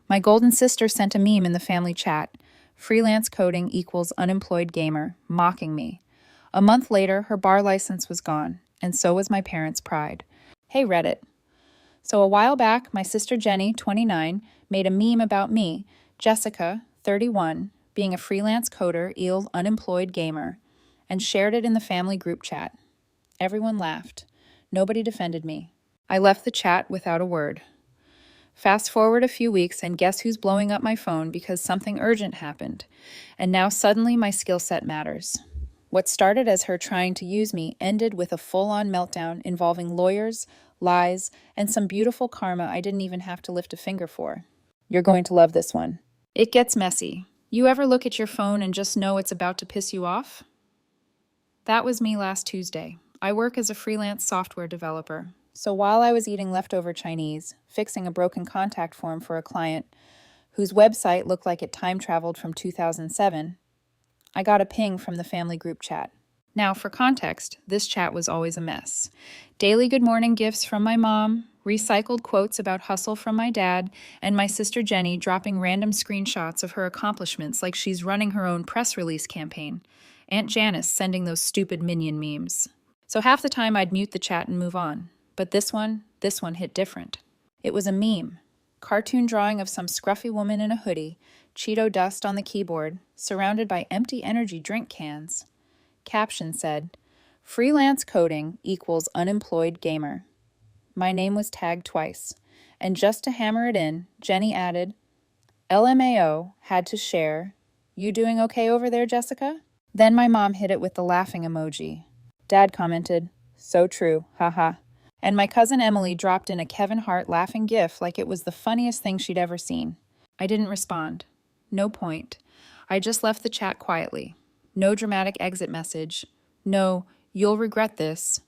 My golden sister sent a meme in the family chat. Freelance coding equals unemployed gamer, mocking me. A month later, her bar license was gone, and so was my parents' pride. Hey Reddit. So a while back, my sister Jenny, 29, made a meme about me, Jessica, 31, being a freelance coder, unemployed gamer, and shared it in the family group chat. Everyone laughed. Nobody defended me. I left the chat without a word. Fast forward a few weeks, and guess who's blowing up my phone because something urgent happened? And now suddenly my skill set matters. What started as her trying to use me ended with a full-on meltdown involving lawyers, lies, and some beautiful karma I didn't even have to lift a finger for. You're going to love this one. It gets messy. You ever look at your phone and just know it's about to piss you off? That was me last Tuesday. I work as a freelance software developer. So while I was eating leftover Chinese, fixing a broken contact form for a client whose website looked like it time-traveled from 2007, I got a ping from the family group chat. Now, for context, this chat was always a mess. Daily good morning gifts from my mom, recycled quotes about hustle from my dad, and my sister Jenny dropping random screenshots of her accomplishments like she's running her own press release campaign. Aunt Janice sending those stupid minion memes. So half the time I'd mute the chat and move on. But this one hit different. It was a meme. Cartoon drawing of some scruffy woman in a hoodie, Cheeto dust on the keyboard, surrounded by empty energy drink cans. Caption said, "Freelance coding equals unemployed gamer." My name was tagged twice, and just to hammer it in, Jenny added, "LMAO had to share. You doing okay over there, Jessica?" Then my mom hit it with the laughing emoji. Dad commented, "So true, haha." And my cousin Emily dropped in a Kevin Hart laughing gif like it was the funniest thing she'd ever seen. I didn't respond. No point. I just left the chat quietly. No dramatic exit message. No, "you'll regret this."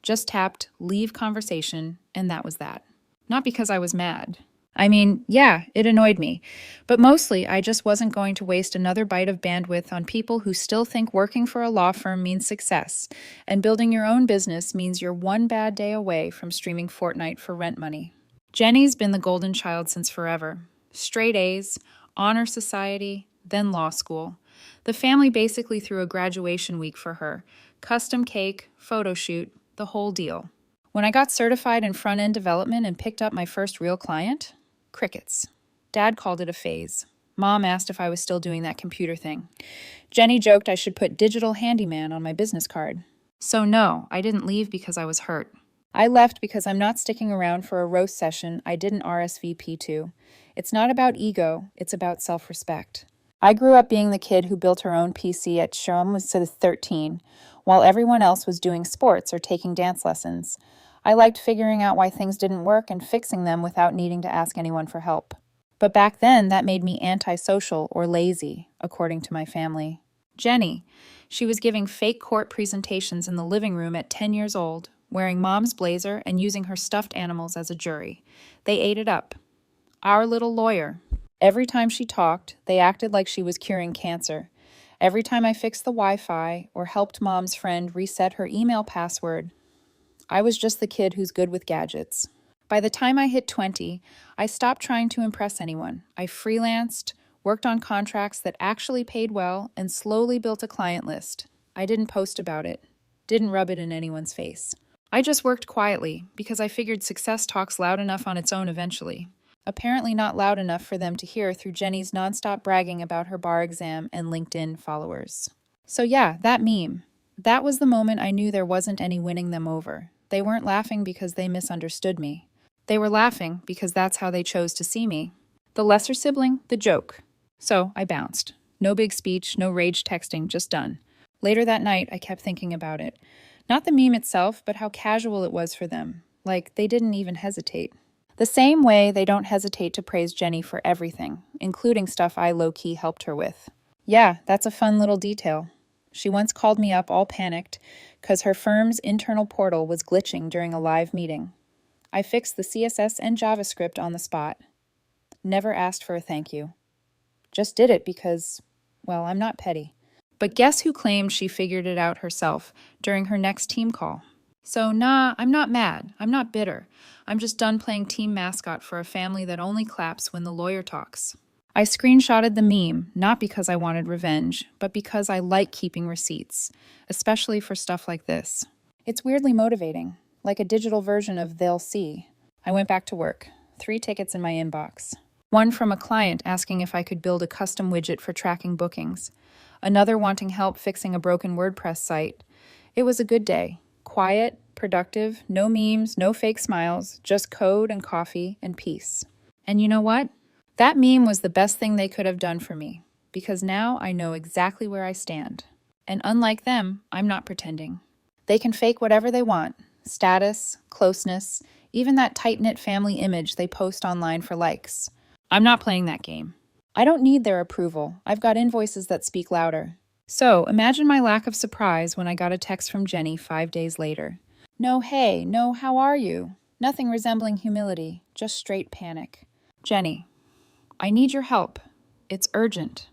Just tapped leave conversation, and that was that. Not because I was mad. I mean, yeah, it annoyed me. But mostly, I just wasn't going to waste another bite of bandwidth on people who still think working for a law firm means success, and building your own business means you're one bad day away from streaming Fortnite for rent money. Jenny's been the golden child since forever. Straight A's, honor society, then law school. The family basically threw a graduation week for her. Custom cake, photo shoot, the whole deal. When I got certified in front-end development and picked up my first real client, crickets. Dad called it a phase. Mom asked if I was still doing that computer thing. Jenny joked I should put digital handyman on my business card. So no, I didn't leave because I was hurt. I left because I'm not sticking around for a roast session I didn't RSVP to. It's not about ego, it's about self-respect. I grew up being the kid who built her own PC at Shum was 13, while everyone else was doing sports or taking dance lessons. I liked figuring out why things didn't work and fixing them without needing to ask anyone for help. But back then, that made me antisocial or lazy, according to my family. Jenny, she was giving fake court presentations in the living room at 10 years old, wearing mom's blazer and using her stuffed animals as a jury. They ate it up. Our little lawyer. Every time she talked, they acted like she was curing cancer. Every time I fixed the Wi-Fi or helped mom's friend reset her email password, I was just the kid who's good with gadgets. By the time I hit 20, I stopped trying to impress anyone. I freelanced, worked on contracts that actually paid well, and slowly built a client list. I didn't post about it, didn't rub it in anyone's face. I just worked quietly because I figured success talks loud enough on its own eventually. Apparently not loud enough for them to hear through Jenny's nonstop bragging about her bar exam and LinkedIn followers. So yeah, that meme. That was the moment I knew there wasn't any winning them over. They weren't laughing because they misunderstood me. They were laughing because that's how they chose to see me. The lesser sibling, the joke. So I bounced. No big speech, no rage texting, just done. Later that night, I kept thinking about it. Not the meme itself, but how casual it was for them. Like, they didn't even hesitate. The same way they don't hesitate to praise Jenny for everything, including stuff I low-key helped her with. Yeah, that's a fun little detail. She once called me up all panicked because her firm's internal portal was glitching during a live meeting. I fixed the CSS and JavaScript on the spot. Never asked for a thank you. Just did it because, well, I'm not petty. But guess who claimed she figured it out herself during her next team call? So, nah, I'm not mad. I'm not bitter. I'm just done playing team mascot for a family that only claps when the lawyer talks. I screenshotted the meme, not because I wanted revenge, but because I like keeping receipts, especially for stuff like this. It's weirdly motivating, like a digital version of They'll See. I went back to work. 3 tickets in my inbox. One from a client asking if I could build a custom widget for tracking bookings. Another wanting help fixing a broken WordPress site. It was a good day. Quiet, productive, no memes, no fake smiles, just code and coffee and peace. And you know what? That meme was the best thing they could have done for me, because now I know exactly where I stand. And unlike them, I'm not pretending. They can fake whatever they want: status, closeness, even that tight-knit family image they post online for likes. I'm not playing that game. I don't need their approval. I've got invoices that speak louder. So imagine my lack of surprise when I got a text from Jenny 5 days later. No, hey, no, how are you? Nothing resembling humility, just straight panic. Jenny, I need your help. It's urgent.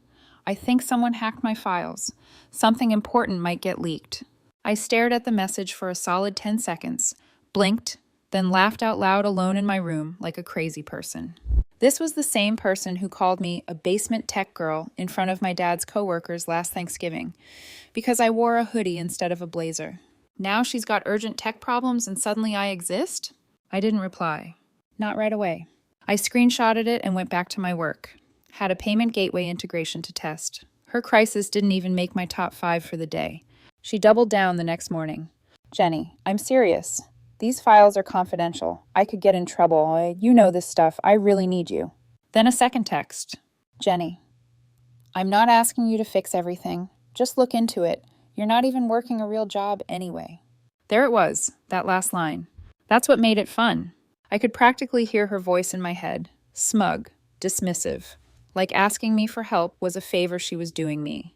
I think someone hacked my files. Something important might get leaked. I stared at the message for a solid 10 seconds, blinked, then laughed out loud alone in my room like a crazy person. This was the same person who called me a basement tech girl in front of my dad's coworkers last Thanksgiving because I wore a hoodie instead of a blazer. Now she's got urgent tech problems and suddenly I exist? I didn't reply. Not right away. I screenshotted it and went back to my work. Had a payment gateway integration to test. Her crisis didn't even make my top 5 for the day. She doubled down the next morning. Jenny, I'm serious. These files are confidential. I could get in trouble. You know this stuff. I really need you. Then a second text. Jenny, I'm not asking you to fix everything. Just look into it. You're not even working a real job anyway. There it was, that last line. That's what made it fun. I could practically hear her voice in my head, smug, dismissive, like asking me for help was a favor she was doing me.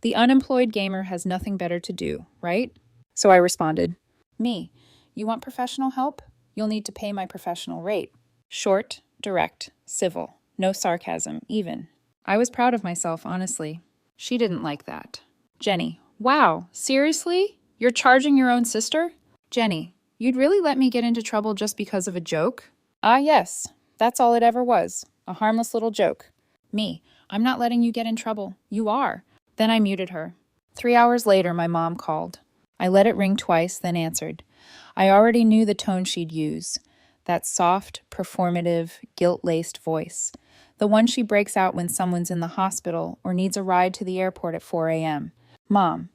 The unemployed gamer has nothing better to do, right? So I responded, Me, you want professional help? You'll need to pay my professional rate. Short, direct, civil, no sarcasm, even. I was proud of myself, honestly. She didn't like that. Jenny, wow, seriously? You're charging your own sister? Jenny, you'd really let me get into trouble just because of a joke? Ah, yes. That's all it ever was. A harmless little joke. Me, I'm not letting you get in trouble. You are. Then I muted her. 3 hours later, my mom called. I let it ring twice, then answered. I already knew the tone she'd use. That soft, performative, guilt-laced voice. The one she breaks out when someone's in the hospital or needs a ride to the airport at 4 a.m. Mom,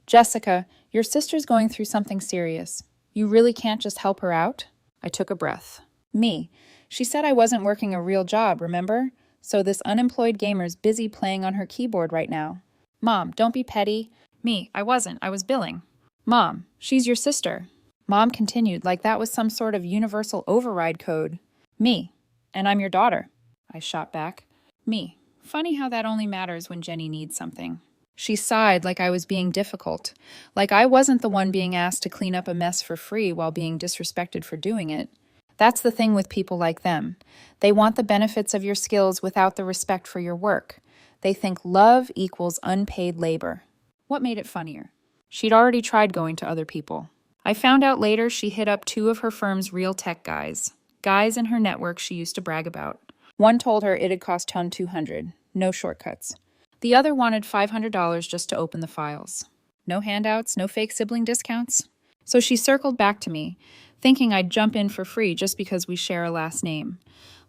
Jessica, your sister's going through something serious. You really can't just help her out? I took a breath. Me, she said I wasn't working a real job, remember? So this unemployed gamer's busy playing on her keyboard right now. Mom, don't be petty. Me, I wasn't. I was billing. Mom, she's your sister. Mom continued like that was some sort of universal override code. Me, and I'm your daughter. I shot back. Me, funny how that only matters when Jenny needs something. She sighed like I was being difficult, like I wasn't the one being asked to clean up a mess for free while being disrespected for doing it. That's the thing with people like them. They want the benefits of your skills without the respect for your work. They think love equals unpaid labor. What made it funnier? She'd already tried going to other people. I found out later she hit up 2 of her firm's real tech guys in her network she used to brag about. One told her it'd cost her $200, no shortcuts. The other wanted $500 just to open the files. No handouts, no fake sibling discounts. So she circled back to me, thinking I'd jump in for free just because we share a last name.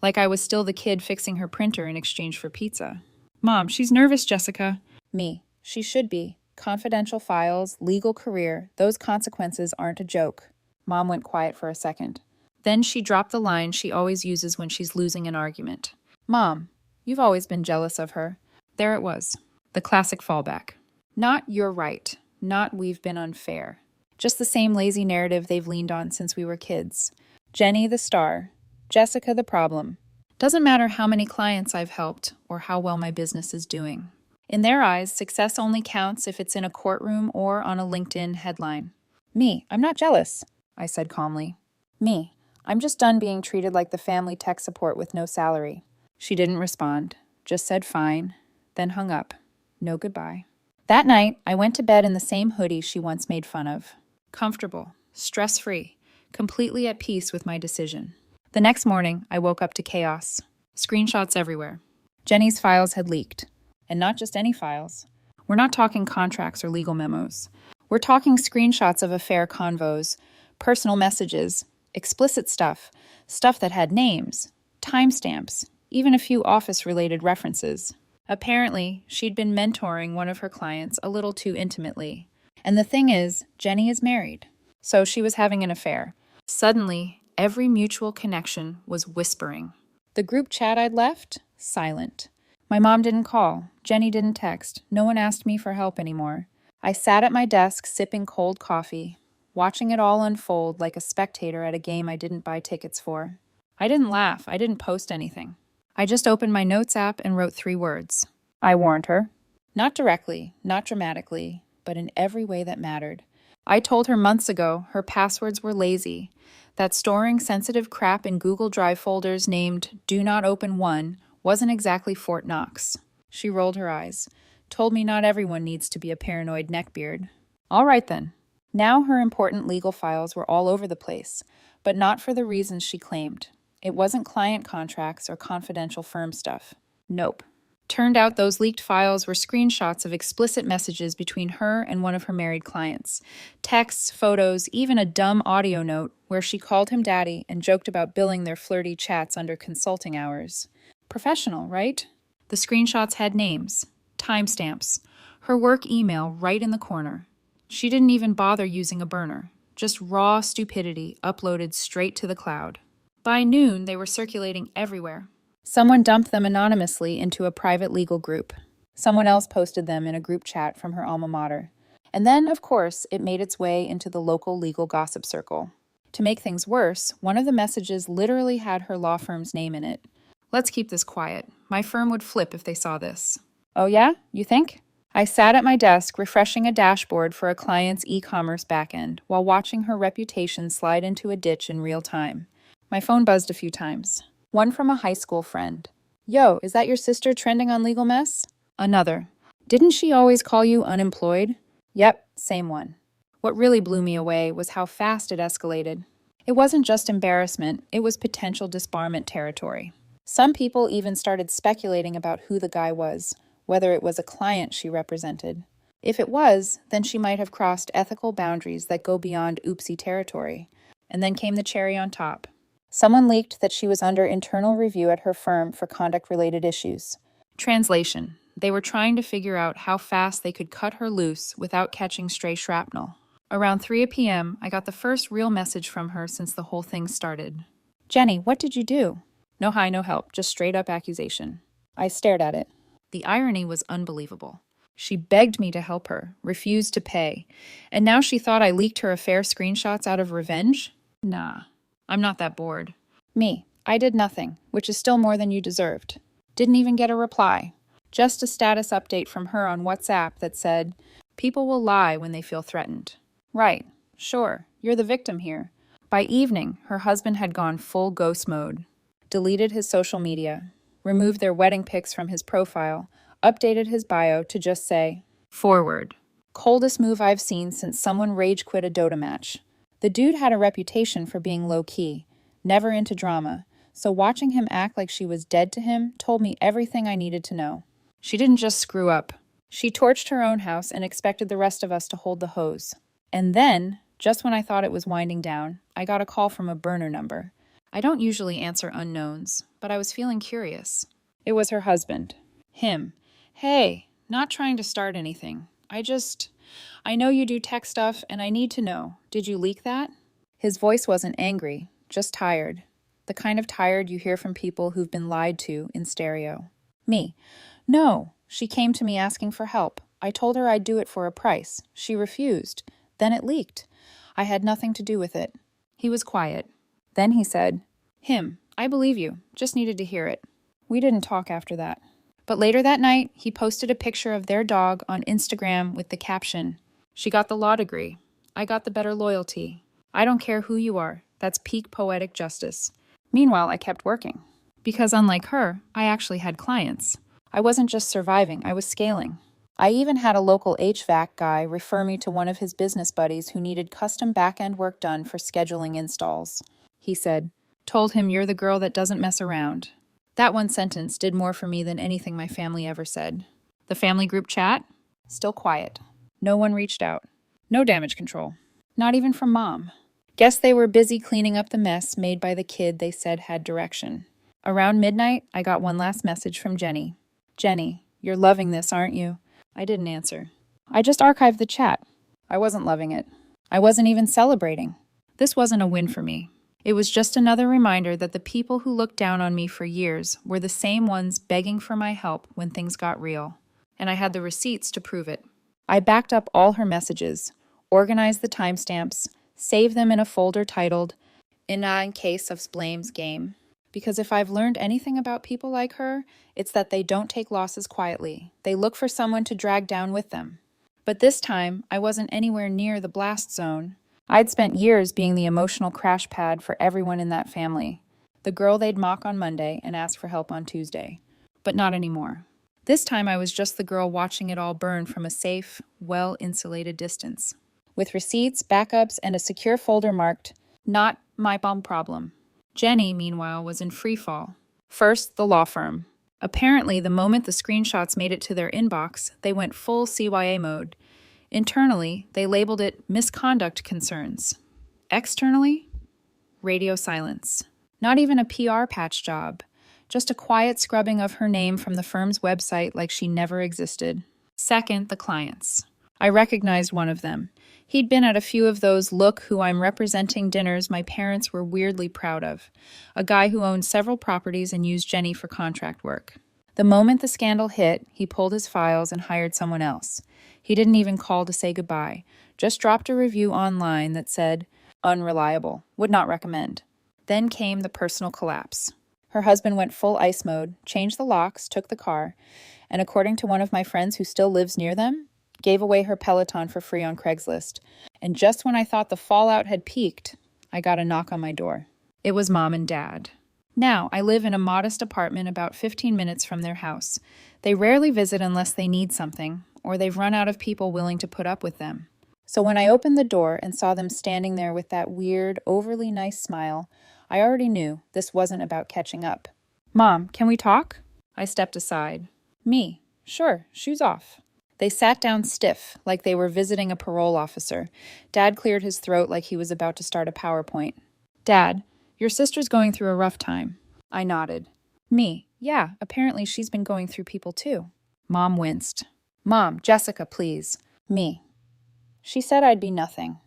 Like I was still the kid fixing her printer in exchange for pizza. Mom, she's nervous, Jessica. Me, she should be. Confidential files, legal career, those consequences aren't a joke. Mom went quiet for a second. Then she dropped the line she always uses when she's losing an argument. Mom, you've always been jealous of her. There it was. The classic fallback. Not you're right. Not we've been unfair. Just the same lazy narrative they've leaned on since we were kids. Jenny the star. Jessica the problem. Doesn't matter how many clients I've helped or how well my business is doing. In their eyes, success only counts if it's in a courtroom or on a LinkedIn headline. Me, I'm not jealous, I said calmly. Me, I'm just done being treated like the family tech support with no salary. She didn't respond, just said fine, then hung up. No goodbye. That night, I went to bed in the same hoodie she once made fun of. Comfortable, stress-free, completely at peace with my decision. The next morning, I woke up to chaos. Screenshots everywhere. Jenny's files had leaked. And not just any files. We're not talking contracts or legal memos. We're talking screenshots of affair convos, personal messages, explicit stuff that had names, timestamps, even a few office-related references. Apparently, she'd been mentoring one of her clients a little too intimately. And the thing is, Jenny is married. So she was having an affair. Suddenly, every mutual connection was whispering. The group chat I'd left? Silent. My mom didn't call. Jenny didn't text. No one asked me for help anymore. I sat at my desk sipping cold coffee, watching it all unfold like a spectator at a game I didn't buy tickets for. I didn't laugh. I didn't post anything. I just opened my notes app and wrote 3 words. I warned her. Not directly, not dramatically, but in every way that mattered. I told her months ago her passwords were lazy, that storing sensitive crap in Google Drive folders named Do Not Open 1 wasn't exactly Fort Knox. She rolled her eyes, told me not everyone needs to be a paranoid neckbeard. All right then. Now her important legal files were all over the place, but not for the reasons she claimed. It wasn't client contracts or confidential firm stuff. Nope. Turned out those leaked files were screenshots of explicit messages between her and one of her married clients. Texts, photos, even a dumb audio note where she called him daddy and joked about billing their flirty chats under consulting hours. Professional, right? The screenshots had names, timestamps, her work email right in the corner. She didn't even bother using a burner, just raw stupidity uploaded straight to the cloud. By noon, they were circulating everywhere. Someone dumped them anonymously into a private legal group. Someone else posted them in a group chat from her alma mater. And then, of course, it made its way into the local legal gossip circle. To make things worse, one of the messages literally had her law firm's name in it. Let's keep this quiet. My firm would flip if they saw this. Oh yeah? You think? I sat at my desk refreshing a dashboard for a client's e-commerce backend while watching her reputation slide into a ditch in real time. My phone buzzed a few times. One from a high school friend. Yo, is that your sister trending on Legal Mess? Another. Didn't she always call you unemployed? Yep, same one. What really blew me away was how fast it escalated. It wasn't just embarrassment, it was potential disbarment territory. Some people even started speculating about who the guy was, whether it was a client she represented. If it was, then she might have crossed ethical boundaries that go beyond oopsie territory. And then came the cherry on top. Someone leaked that she was under internal review at her firm for conduct-related issues. Translation. They were trying to figure out how fast they could cut her loose without catching stray shrapnel. Around 3 p.m., I got the first real message from her since the whole thing started. Jenny, what did you do? No hi, no help, just straight-up accusation. I stared at it. The irony was unbelievable. She begged me to help her, refused to pay, and now she thought I leaked her affair screenshots out of revenge? Nah. I'm not that bored. Me. I did nothing, which is still more than you deserved. Didn't even get a reply. Just a status update from her on WhatsApp that said, people will lie when they feel threatened. Right. Sure. You're the victim here. By evening, her husband had gone full ghost mode. Deleted his social media. Removed their wedding pics from his profile. Updated his bio to just say, forward. Coldest move I've seen since someone rage quit a Dota match. The dude had a reputation for being low-key, never into drama, so watching him act like she was dead to him told me everything I needed to know. She didn't just screw up. She torched her own house and expected the rest of us to hold the hose. And then, just when I thought it was winding down, I got a call from a burner number. I don't usually answer unknowns, but I was feeling curious. It was her husband. Him. Hey, not trying to start anything. I know you do tech stuff, and I need to know. Did you leak that? His voice wasn't angry, just tired. The kind of tired you hear from people who've been lied to in stereo. Me. No. She came to me asking for help. I told her I'd do it for a price. She refused. Then it leaked. I had nothing to do with it. He was quiet. Then he said, Him. I believe you. Just needed to hear it. We didn't talk after that. But later that night, he posted a picture of their dog on Instagram with the caption, She got the law degree. I got the better loyalty. I don't care who you are. That's peak poetic justice. Meanwhile, I kept working. Because unlike her, I actually had clients. I wasn't just surviving, I was scaling. I even had a local HVAC guy refer me to one of his business buddies who needed custom back-end work done for scheduling installs. He said, "Told him you're the girl that doesn't mess around." That one sentence did more for me than anything my family ever said. The family group chat? Still quiet. No one reached out. No damage control. Not even from Mom. Guess they were busy cleaning up the mess made by the kid they said had direction. Around midnight, I got one last message from Jenny. "Jenny, you're loving this, aren't you?" I didn't answer. I just archived the chat. I wasn't loving it. I wasn't even celebrating. This wasn't a win for me. It was just another reminder that the people who looked down on me for years were the same ones begging for my help when things got real. And I had the receipts to prove it. I backed up all her messages, organized the timestamps, saved them in a folder titled "In Case of Blame's Game." Because if I've learned anything about people like her, it's that they don't take losses quietly. They look for someone to drag down with them. But this time, I wasn't anywhere near the blast zone. I'd spent years being the emotional crash pad for everyone in that family. The girl they'd mock on Monday and ask for help on Tuesday. But not anymore. This time I was just the girl watching it all burn from a safe, well-insulated distance. With receipts, backups, and a secure folder marked, "Not my bomb problem." Jenny, meanwhile, was in free fall. First, the law firm. Apparently, the moment the screenshots made it to their inbox, they went full CYA mode. Internally, they labeled it misconduct concerns. Externally, radio silence. Not even a PR patch job. Just a quiet scrubbing of her name from the firm's website like she never existed. Second, the clients. I recognized one of them. He'd been at a few of those "look who I'm representing" dinners my parents were weirdly proud of. A guy who owned several properties and used Jenny for contract work. The moment the scandal hit, he pulled his files and hired someone else. He didn't even call to say goodbye, just dropped a review online that said, "Unreliable, would not recommend." Then came the personal collapse. Her husband went full ice mode, changed the locks, took the car, and according to one of my friends who still lives near them, gave away her Peloton for free on Craigslist. And just when I thought the fallout had peaked, I got a knock on my door. It was Mom and Dad. Now, I live in a modest apartment about 15 minutes from their house. They rarely visit unless they need something, or they've run out of people willing to put up with them. So when I opened the door and saw them standing there with that weird, overly nice smile, I already knew this wasn't about catching up. "Mom, can we talk?" I stepped aside. "Me? Sure, shoes off." They sat down stiff, like they were visiting a parole officer. Dad cleared his throat like he was about to start a PowerPoint. "Dad, your sister's going through a rough time." I nodded. "Me? Yeah, apparently she's been going through people too." Mom winced. "Mom, Jessica, please." Me. She said I'd be nothing.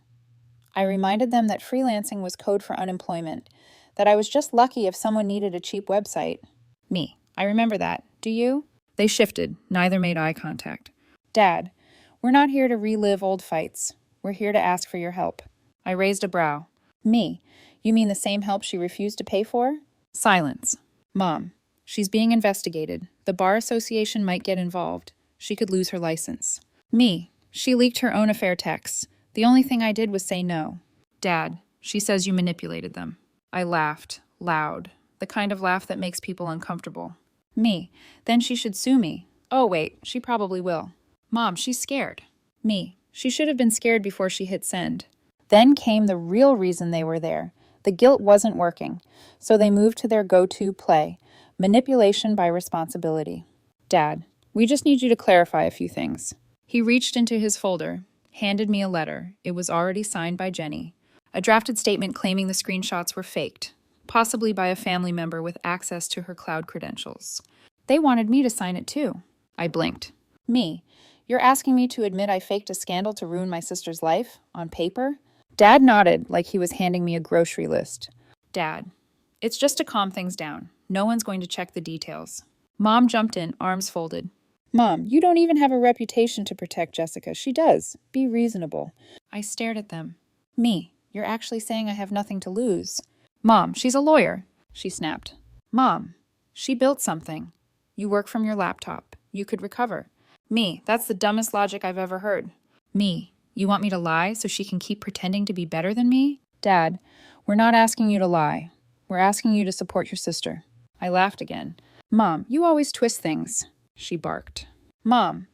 I reminded them that freelancing was code for unemployment, that I was just lucky if someone needed a cheap website. Me. I remember that. Do you? They shifted. Neither made eye contact. "Dad, we're not here to relive old fights. We're here to ask for your help." I raised a brow. Me. You mean the same help she refused to pay for? Silence. Mom. She's being investigated. The Bar Association might get involved. She could lose her license. Me. She leaked her own affair texts. The only thing I did was say no. Dad. She says you manipulated them. I laughed. Loud. The kind of laugh that makes people uncomfortable. Me. Then she should sue me. Oh, wait. She probably will. Mom, she's scared. Me. She should have been scared before she hit send. Then came the real reason they were there. The guilt wasn't working, so they moved to their go-to play, manipulation by responsibility. Dad, we just need you to clarify a few things. He reached into his folder, handed me a letter. It was already signed by Jenny. A drafted statement claiming the screenshots were faked, possibly by a family member with access to her cloud credentials. They wanted me to sign it too. I blinked. Me. You're asking me to admit I faked a scandal to ruin my sister's life? On paper? Dad nodded like he was handing me a grocery list. Dad, it's just to calm things down. No one's going to check the details. Mom jumped in, arms folded. Mom, you don't even have a reputation to protect Jessica. She does. Be reasonable. I stared at them. Me, you're actually saying I have nothing to lose. Mom, she's a lawyer, she snapped. Mom, she built something. You work from your laptop. You could recover. Me, that's the dumbest logic I've ever heard. Me, you want me to lie so she can keep pretending to be better than me? Dad, we're not asking you to lie. We're asking you to support your sister. I laughed again. Mom, you always twist things, she barked. Mom,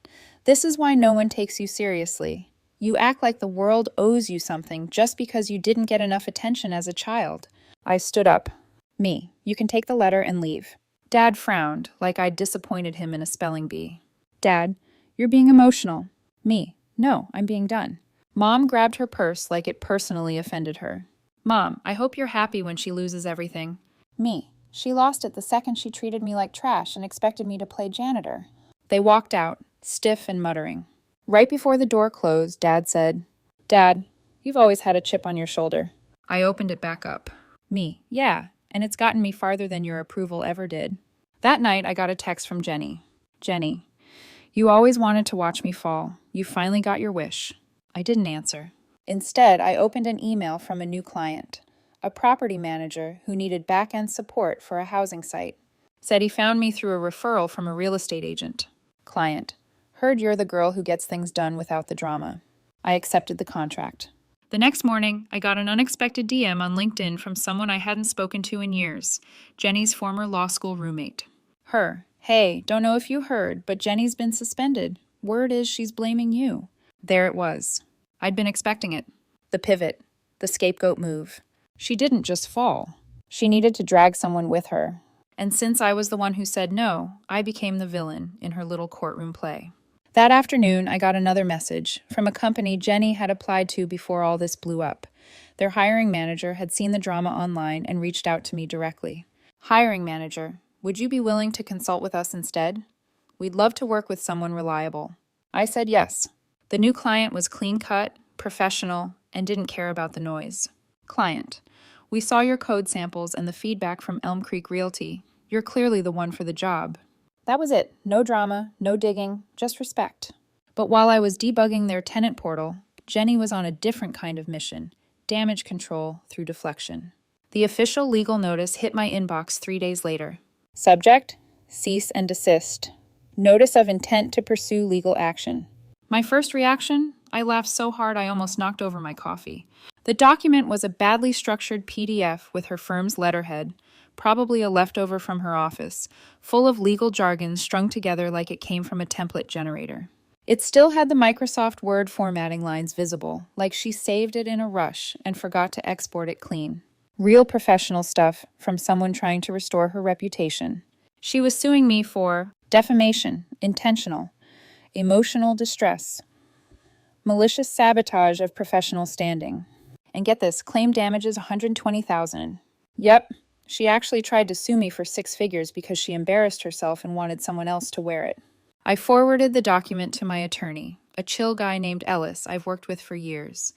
This is why no one takes you seriously. You act like the world owes you something just because you didn't get enough attention as a child. I stood up. Me, you can take the letter and leave. Dad frowned, like I'd disappointed him in a spelling bee. Dad, you're being emotional. Me, no, I'm being done. Mom grabbed her purse like it personally offended her. Mom, I hope you're happy when she loses everything. Me, she lost it the second she treated me like trash and expected me to play janitor. They walked out, stiff and muttering. Right before the door closed, Dad said, Dad, you've always had a chip on your shoulder. I opened it back up. Me, yeah, and it's gotten me farther than your approval ever did. That night, I got a text from Jenny. Jenny, you always wanted to watch me fall. You finally got your wish. I didn't answer. Instead, I opened an email from a new client, a property manager who needed back-end support for a housing site. Said he found me through a referral from a real estate agent. Client, heard you're the girl who gets things done without the drama. I accepted the contract. The next morning, I got an unexpected DM on LinkedIn from someone I hadn't spoken to in years, Jenny's former law school roommate. Her, hey, don't know if you heard, but Jenny's been suspended. Word is she's blaming you. There it was. I'd been expecting it. The pivot, the scapegoat move. She didn't just fall. She needed to drag someone with her. And since I was the one who said no, I became the villain in her little courtroom play. That afternoon, I got another message from a company Jenny had applied to before all this blew up. Their hiring manager had seen the drama online and reached out to me directly. Hiring manager, would you be willing to consult with us instead? We'd love to work with someone reliable. I said yes. The new client was clean-cut, professional, and didn't care about the noise. Client, we saw your code samples and the feedback from Elm Creek Realty. You're clearly the one for the job. That was it. No drama, no digging, just respect. But while I was debugging their tenant portal, Jenny was on a different kind of mission, damage control through deflection. The official legal notice hit my inbox 3 days later. Subject, cease and desist. Notice of intent to pursue legal action. My first reaction? I laughed so hard I almost knocked over my coffee. The document was a badly structured PDF with her firm's letterhead, probably a leftover from her office, full of legal jargon strung together like it came from a template generator. It still had the Microsoft Word formatting lines visible, like she saved it in a rush and forgot to export it clean. Real professional stuff from someone trying to restore her reputation. She was suing me for defamation, intentional, emotional distress, malicious sabotage of professional standing. And get this, claim damages $120,000. Yep. She actually tried to sue me for 6 figures because she embarrassed herself and wanted someone else to wear it. I forwarded the document to my attorney, a chill guy named Ellis I've worked with for years.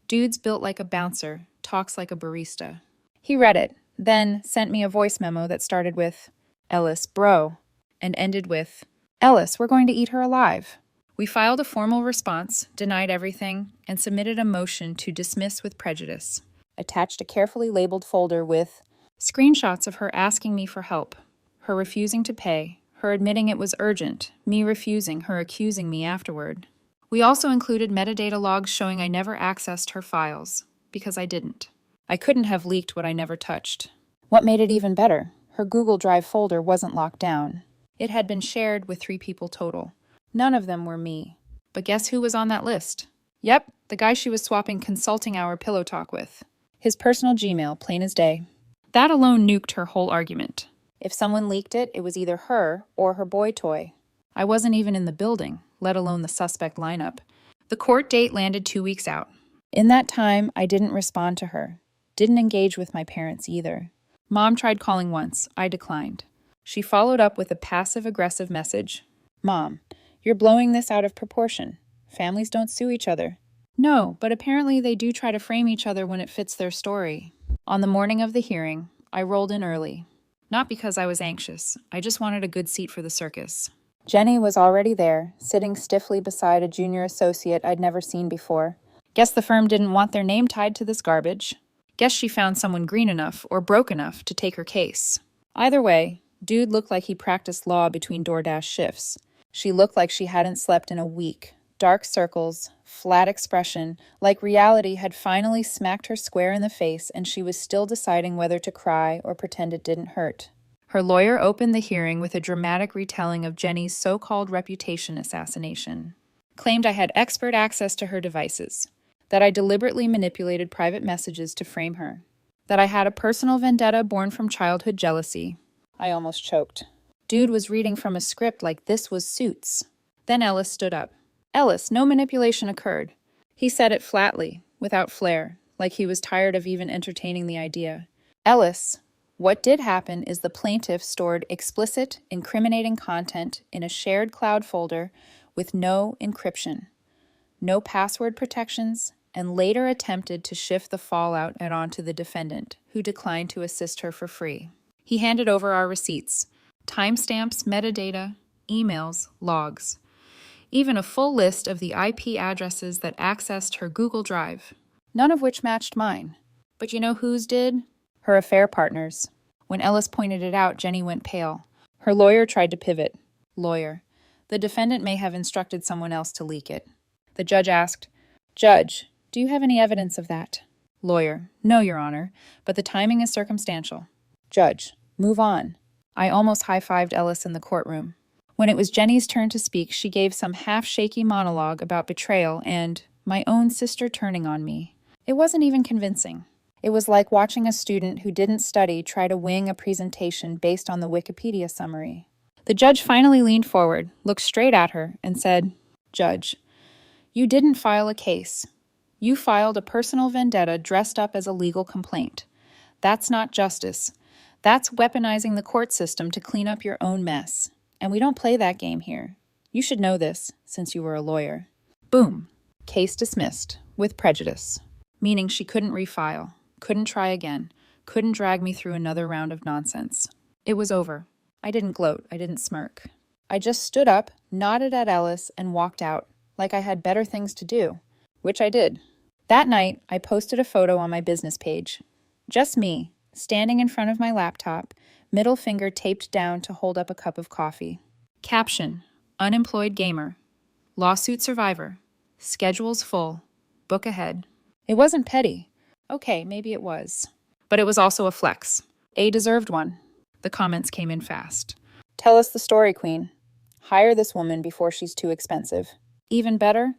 Dude's built like a bouncer, talks like a barista. He read it, then sent me a voice memo that started with, Ellis, bro, and ended with, Ellis, we're going to eat her alive. We filed a formal response, denied everything, and submitted a motion to dismiss with prejudice. Attached a carefully labeled folder with screenshots of her asking me for help, her refusing to pay, her admitting it was urgent, me refusing, her accusing me afterward. We also included metadata logs showing I never accessed her files, because I didn't. I couldn't have leaked what I never touched. What made it even better? Her Google Drive folder wasn't locked down. It had been shared with 3 people total. None of them were me. But guess who was on that list? Yep, the guy she was swapping consulting hour pillow talk with. His personal Gmail, plain as day. That alone nuked her whole argument. If someone leaked it, it was either her or her boy toy. I wasn't even in the building, let alone the suspect lineup. The court date landed 2 weeks out. In that time, I didn't respond to her. Didn't engage with my parents either. Mom tried calling once. I declined. She followed up with a passive-aggressive message. Mom, you're blowing this out of proportion. Families don't sue each other. No, but apparently they do try to frame each other when it fits their story. On the morning of the hearing, I rolled in early. Not because I was anxious. I just wanted a good seat for the circus. Jenny was already there, sitting stiffly beside a junior associate I'd never seen before. Guess the firm didn't want their name tied to this garbage. Guess she found someone green enough or broke enough to take her case. Either way, dude looked like he practiced law between DoorDash shifts. She looked like she hadn't slept in a week. Dark circles, flat expression, like reality had finally smacked her square in the face and she was still deciding whether to cry or pretend it didn't hurt. Her lawyer opened the hearing with a dramatic retelling of Jenny's so-called reputation assassination. Claimed I had expert access to her devices, that I deliberately manipulated private messages to frame her, that I had a personal vendetta born from childhood jealousy. I almost choked. Dude was reading from a script like this was Suits. Then Ellis stood up. Ellis, no manipulation occurred. He said it flatly, without flair, like he was tired of even entertaining the idea. Ellis, what did happen is the plaintiff stored explicit, incriminating content in a shared cloud folder with no encryption, no password protections, and later attempted to shift the fallout onto the defendant, who declined to assist her for free. He handed over our receipts, timestamps, metadata, emails, logs, even a full list of the IP addresses that accessed her Google Drive, none of which matched mine. But you know whose did? Her affair partner's. When Ellis pointed it out, Jenny went pale. Her lawyer tried to pivot. Lawyer. The defendant may have instructed someone else to leak it. The judge asked, Judge, do you have any evidence of that? Lawyer. No, Your Honor, but the timing is circumstantial. Judge. Move on. I almost high-fived Ellis in the courtroom. When it was Jenny's turn to speak, she gave some half-shaky monologue about betrayal and my own sister turning on me. It wasn't even convincing. It was like watching a student who didn't study try to wing a presentation based on the Wikipedia summary. The judge finally leaned forward, looked straight at her, and said, Judge, you didn't file a case. You filed a personal vendetta dressed up as a legal complaint. That's not justice. That's weaponizing the court system to clean up your own mess. And we don't play that game here. You should know this, since you were a lawyer. Boom. Case dismissed, with prejudice. Meaning she couldn't refile, couldn't try again, couldn't drag me through another round of nonsense. It was over. I didn't gloat, I didn't smirk. I just stood up, nodded at Ellis, and walked out, like I had better things to do, which I did. That night, I posted a photo on my business page. Just me, standing in front of my laptop, middle finger taped down to hold up a cup of coffee. Caption, Unemployed gamer. Lawsuit survivor. Schedule's full. Book ahead. It wasn't petty. Okay, maybe it was. But it was also a flex. A deserved one. The comments came in fast. Tell us the story, Queen. Hire this woman before she's too expensive. Even better,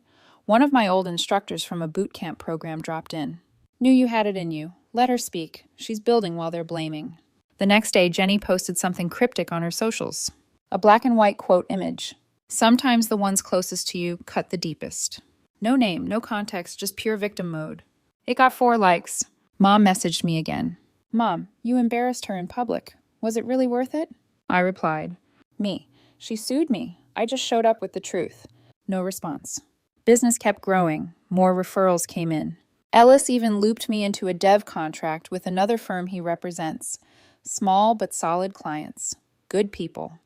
one of my old instructors from a boot camp program dropped in. Knew you had it in you. Let her speak. She's building while they're blaming. The next day, Jenny posted something cryptic on her socials. A black and white quote image. Sometimes the ones closest to you cut the deepest. No name, no context, just pure victim mode. It got 4 likes. Mom messaged me again. Mom, you embarrassed her in public. Was it really worth it? I replied. Me. She sued me. I just showed up with the truth. No response. Business kept growing. More referrals came in. Ellis even looped me into a dev contract with another firm he represents. Small but solid clients. Good people.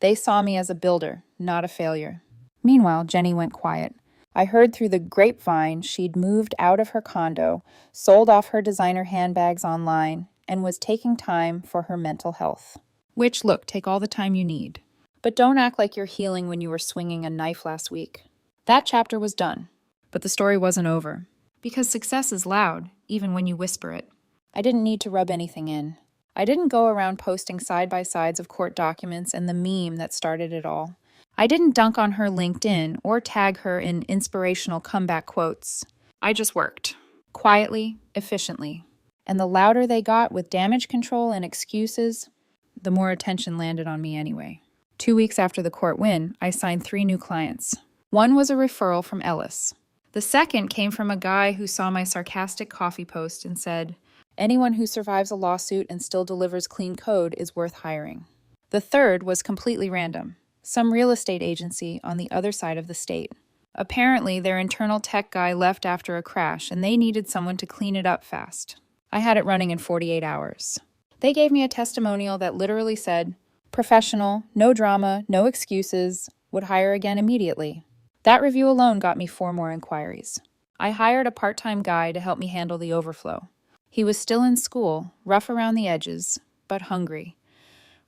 They saw me as a builder, not a failure. Meanwhile, Jenny went quiet. I heard through the grapevine she'd moved out of her condo, sold off her designer handbags online, and was taking time for her mental health. Which, look, take all the time you need. But don't act like you're healing when you were swinging a knife last week. That chapter was done. But the story wasn't over. Because success is loud, even when you whisper it. I didn't need to rub anything in. I didn't go around posting side-by-sides of court documents and the meme that started it all. I didn't dunk on her LinkedIn or tag her in inspirational comeback quotes. I just worked. Quietly, efficiently. And the louder they got with damage control and excuses, the more attention landed on me anyway. 2 weeks after the court win, I signed 3 new clients. One was a referral from Ellis. The second came from a guy who saw my sarcastic coffee post and said, anyone who survives a lawsuit and still delivers clean code is worth hiring. The third was completely random. Some real estate agency on the other side of the state. Apparently, their internal tech guy left after a crash and they needed someone to clean it up fast. I had it running in 48 hours. They gave me a testimonial that literally said, professional, no drama, no excuses, would hire again immediately. That review alone got me 4 more inquiries. I hired a part-time guy to help me handle the overflow. He was still in school, rough around the edges, but hungry.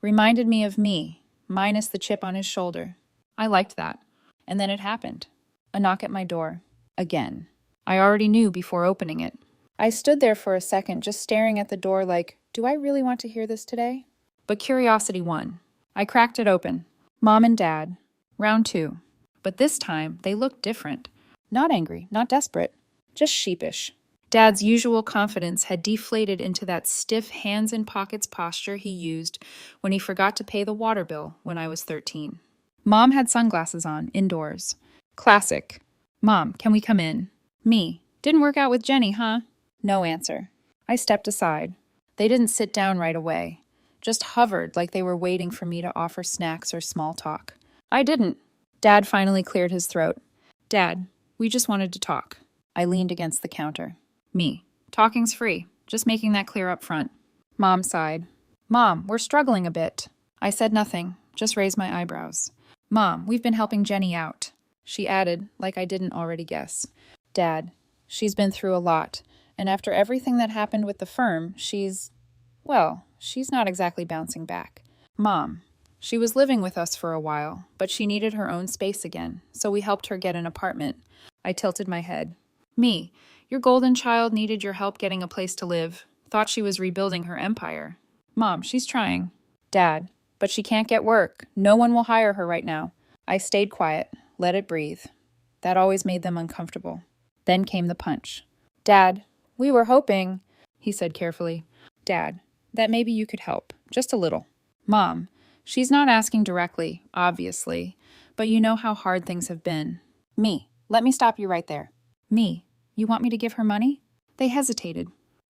Reminded me of me, minus the chip on his shoulder. I liked that. And then it happened. A knock at my door. Again. I already knew before opening it. I stood there for a second just staring at the door like, do I really want to hear this today? But But curiosity won. I cracked it open. Mom and Dad. Round 2. But this time, they looked different. Not angry, not desperate, just sheepish. Dad's usual confidence had deflated into that stiff hands in pockets posture he used when he forgot to pay the water bill when I was 13. Mom had sunglasses on, indoors. Classic. Mom, can we come in? Me. Didn't work out with Jenny, huh? No answer. I stepped aside. They didn't sit down right away, just hovered like they were waiting for me to offer snacks or small talk. I didn't. Dad finally cleared his throat. Dad, we just wanted to talk. I leaned against the counter. Me. Talking's free. Just making that clear up front. Mom sighed. Mom, we're struggling a bit. I said nothing, just raised my eyebrows. Mom, we've been helping Jenny out. She added, like I didn't already guess. Dad, she's been through a lot, and after everything that happened with the firm, she's not exactly bouncing back. Mom, she was living with us for a while, but she needed her own space again, so we helped her get an apartment. I tilted my head. Me, your golden child needed your help getting a place to live. Thought she was rebuilding her empire. Mom, she's trying. Dad, but she can't get work. No one will hire her right now. I stayed quiet, let it breathe. That always made them uncomfortable. Then came the punch. Dad, we were hoping, he said carefully. Dad, that maybe you could help, just a little. Mom, she's not asking directly, obviously, but you know how hard things have been. Me, let me stop you right there. Me, you want me to give her money? They hesitated.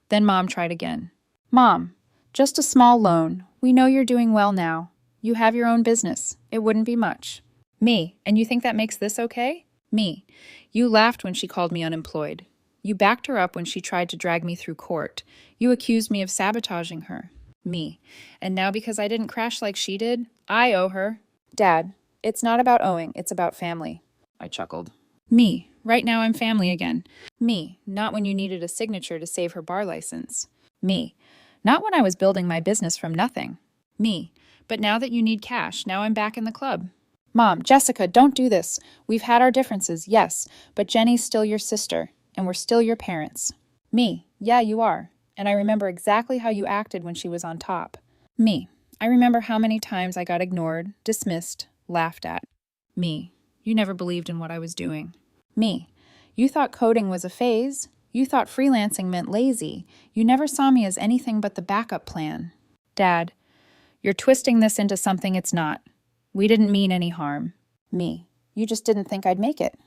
Then Mom tried again. Mom, just a small loan. We know you're doing well now. You have your own business. It wouldn't be much. Me, and you think that makes this okay? Me, you laughed when she called me unemployed. You backed her up when she tried to drag me through court. You accused me of sabotaging her. Me, and now because I didn't crash like she did, I owe her. Dad, it's not about owing, it's about family. I chuckled. Me, right now I'm family again. Me, not when you needed a signature to save her bar license. Me, not when I was building my business from nothing. Me, but now that you need cash, now I'm back in the club. Mom, Jessica, don't do this. We've had our differences, yes, but Jenny's still your sister, and we're still your parents. Me, yeah, you are. And I remember exactly how you acted when she was on top. Me, I remember how many times I got ignored, dismissed, laughed at. Me, you never believed in what I was doing. Me, you thought coding was a phase. You thought freelancing meant lazy. You never saw me as anything but the backup plan. Dad, you're twisting this into something it's not. We didn't mean any harm. Me, you just didn't think I'd make it.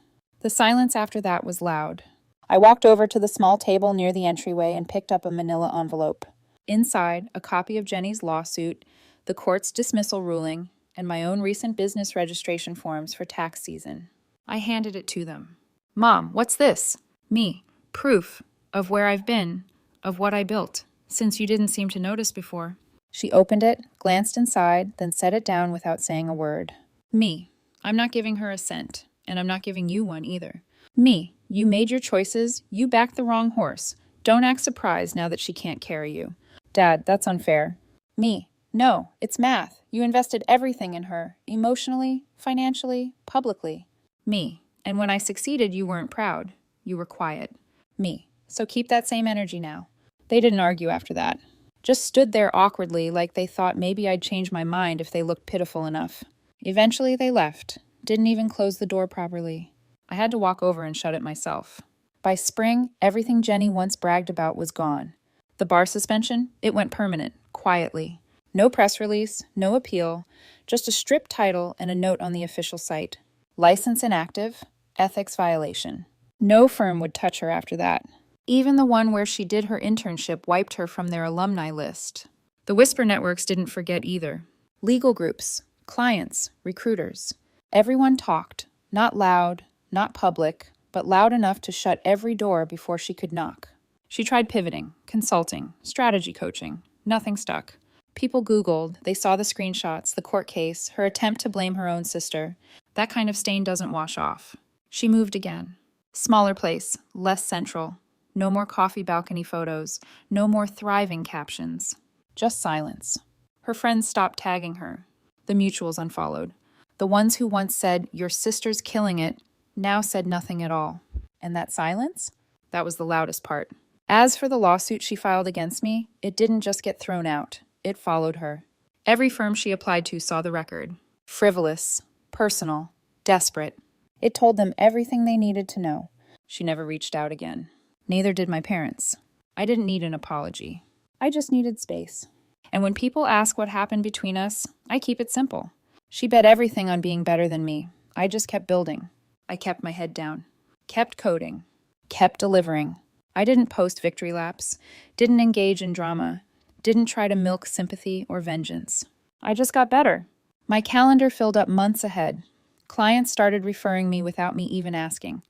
The silence after that was loud. I walked over to the small table near the entryway and picked up a manila envelope. Inside, a copy of Jenny's lawsuit, the court's dismissal ruling, and my own recent business registration forms for tax season. I handed it to them. Mom, what's this? Me, proof of where I've been, of what I built, since you didn't seem to notice before. She opened it, glanced inside, then set it down without saying a word. Me, I'm not giving her a cent, and I'm not giving you one either. Me, you made your choices, you backed the wrong horse. Don't act surprised now that she can't carry you. Dad, that's unfair. Me, no, it's math. You invested everything in her, emotionally, financially, publicly. Me, and when I succeeded, you weren't proud. You were quiet. Me, so keep that same energy now. They didn't argue after that. Just stood there awkwardly like they thought maybe I'd change my mind if they looked pitiful enough. Eventually they left, didn't even close the door properly. I had to walk over and shut it myself. By spring, everything Jenny once bragged about was gone. The bar suspension, it went permanent, quietly. No press release, no appeal, just a stripped title and a note on the official site. License inactive, ethics violation. No firm would touch her after that. Even the one where she did her internship wiped her from their alumni list. The Whisper networks didn't forget either. Legal groups, clients, recruiters. Everyone talked, not loud, not public, but loud enough to shut every door before she could knock. She tried pivoting, consulting, strategy coaching. Nothing stuck. People Googled, they saw the screenshots, the court case, her attempt to blame her own sister. That kind of stain doesn't wash off. She moved again. Smaller place, less central. No more coffee balcony photos, no more thriving captions. Just silence. Her friends stopped tagging her. The mutuals unfollowed. The ones who once said, "Your sister's killing it," now said nothing at all. And that silence? That was the loudest part. As for the lawsuit she filed against me, it didn't just get thrown out. It followed her. Every firm she applied to saw the record. Frivolous, personal, desperate. It told them everything they needed to know. She never reached out again. Neither did my parents. I didn't need an apology. I just needed space. And when people ask what happened between us, I keep it simple. She bet everything on being better than me. I just kept building. I kept my head down. Kept coding. Kept delivering. I didn't post victory laps. Didn't engage in drama. Didn't try to milk sympathy or vengeance. I just got better. My calendar filled up months ahead. Clients started referring me without me even asking.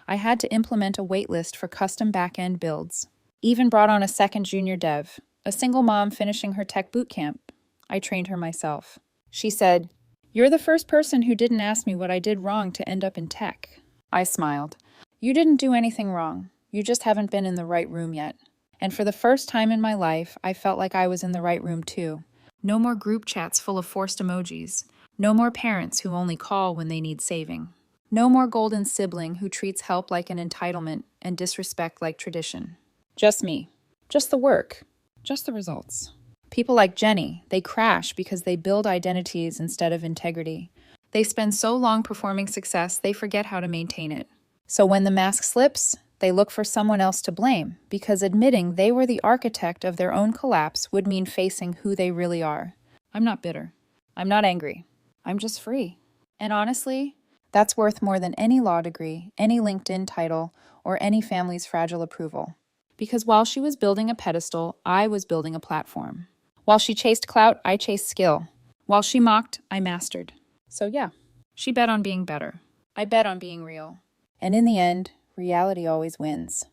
I had to implement a wait list for custom back-end builds. Even brought on a second junior dev, a single mom finishing her tech boot camp. I trained her myself. She said, "You're the first person who didn't ask me what I did wrong to end up in tech." I smiled. "You didn't do anything wrong. You just haven't been in the right room yet." And for the first time in my life, I felt like I was in the right room too. No more group chats full of forced emojis. No more parents who only call when they need saving. No more golden sibling who treats help like an entitlement and disrespect like tradition. Just me. Just the work. Just the results. People like Jenny, they crash because they build identities instead of integrity. They spend so long performing success, they forget how to maintain it. So when the mask slips, they look for someone else to blame because admitting they were the architect of their own collapse would mean facing who they really are. I'm not bitter. I'm not angry. I'm just free. And honestly, that's worth more than any law degree, any LinkedIn title, or any family's fragile approval. Because while she was building a pedestal, I was building a platform. While she chased clout, I chased skill. While she mocked, I mastered. So yeah, she bet on being better. I bet on being real. And in the end, reality always wins.